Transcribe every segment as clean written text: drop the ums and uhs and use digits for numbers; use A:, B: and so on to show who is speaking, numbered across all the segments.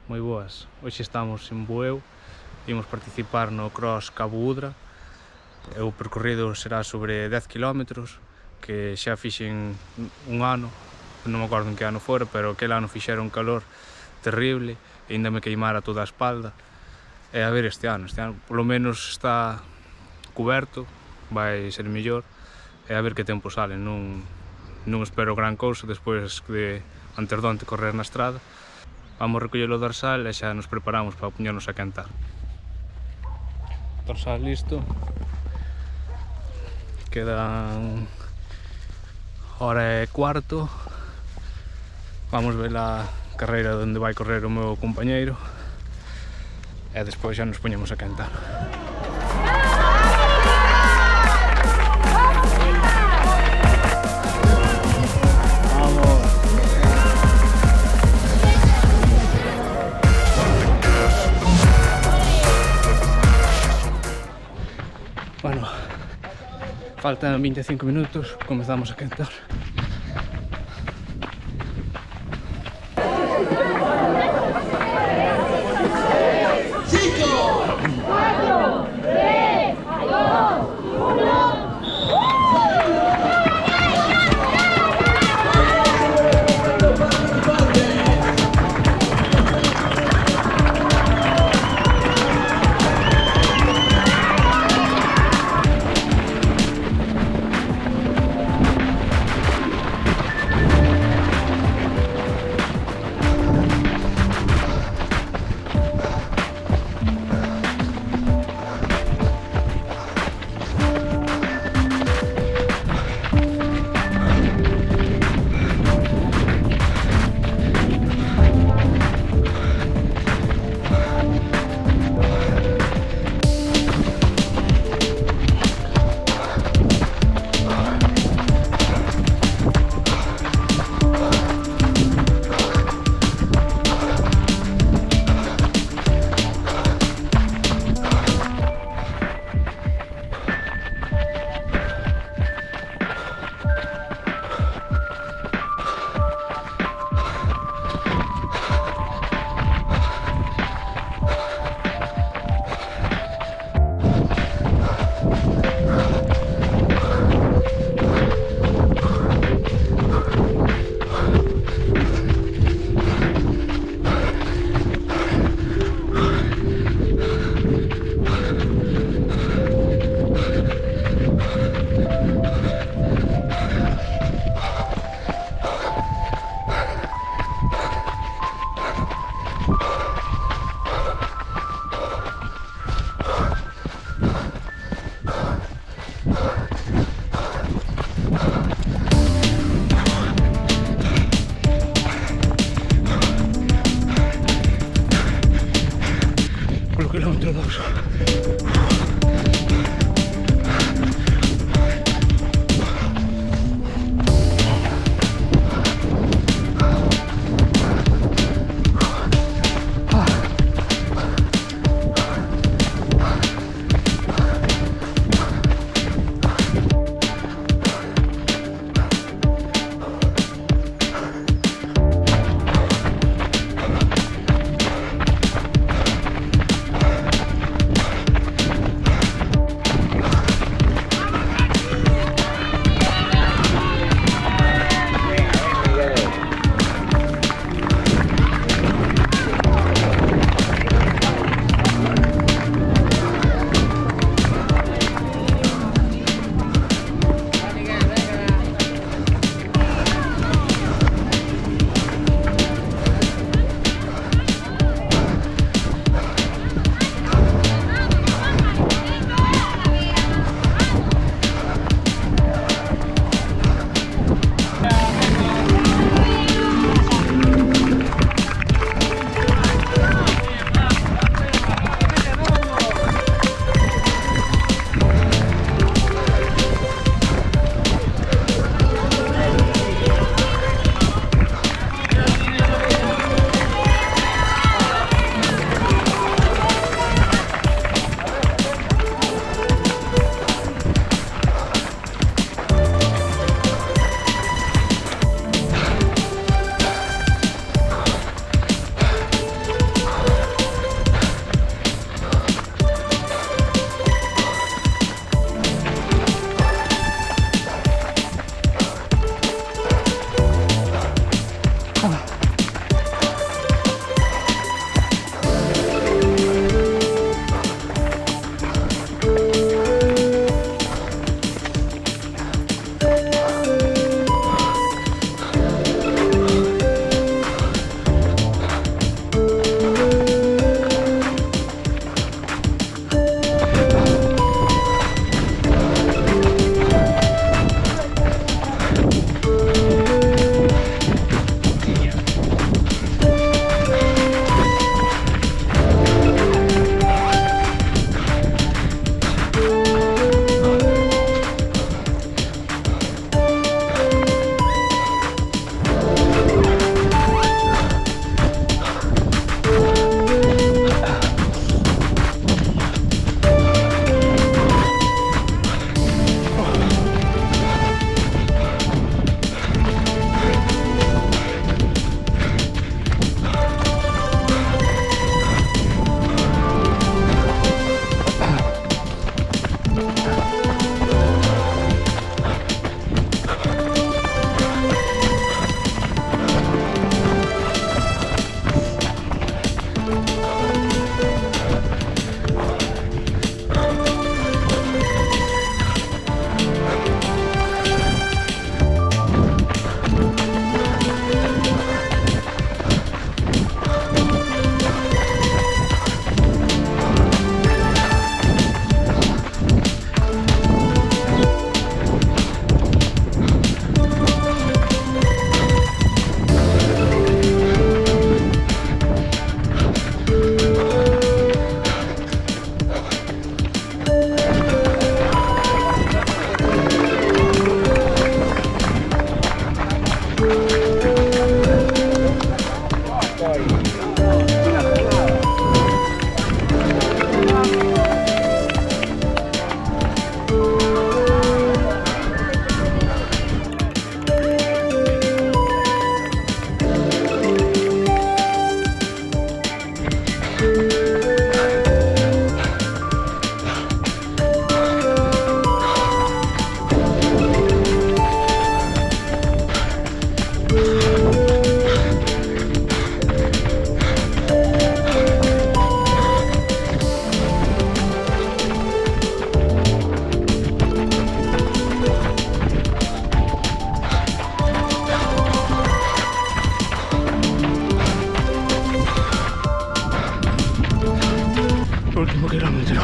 A: Moi boas. Hoxe estamos en Bueu, imos participar no cross Cabo Udra. O percorrido será sobre 10 km, que xa fixen un ano, non me acordo en que ano fora, pero aquel ano fixera un calor terrible, e ainda me queimara toda a espalda. E a ver este ano polo menos está coberto, vai ser mellor, e a ver que tempo sale. Non espero gran cousa despois de antes de onte correr na estrada. Vamos recoller o dorsal e xa nos preparamos para poñernos a cantar. Dorsal listo. Quedan hora e cuarto. Vamos ver a carreira onde vai correr o meu compañeiro e despois xa nos poñemos a cantar. Bueno, faltan 25 minutos, comezamos a cantar. último kilómetro.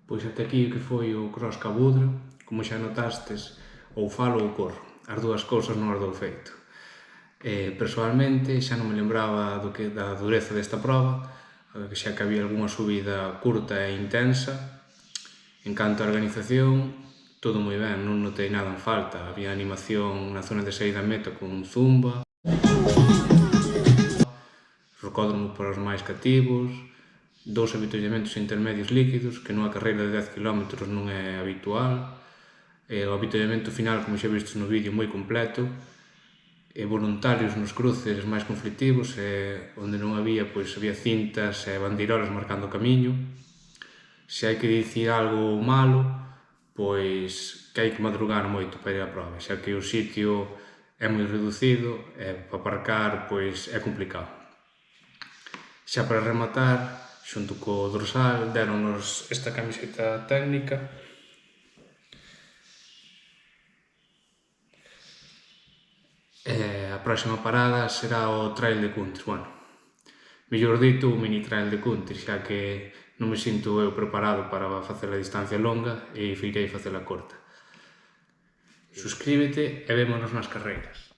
A: Pois até aquí o que foi o cross Cabo Udra, como xa notastes, ou falo ou corro, as dúas cousas non as dou feito. Persoalmente xa non me lembraba da dureza desta proba, xa que había algunha subida curta e intensa. En canto á organización, todo moi ben, non notei nada en falta. Había animación na zona de saída meta con zumba, rocódromo para os máis cativos, 2 avituallamentos intermedios líquidos, que nunha carreira de 10 km non é habitual, o avituallamento final, como xa vistes no vídeo, moi completo, e voluntarios nos cruces máis conflictivos, onde non había, pois había cintas e bandeirolas marcando o camiño. Se hai que dicir algo malo, pois que hai que madrugar moito para ir á proba, xa que o sitio é moi reducido e para aparcar pois é complicado. Xa para rematar, xunto co dorsal, deronnos esta camiseta técnica. A próxima parada será o trail de country, mellor dito, o mini trail de country, xa que non me sinto eu preparado para facer a distancia longa e prefirei facela corta. Suscríbete e vémonos nas carreiras.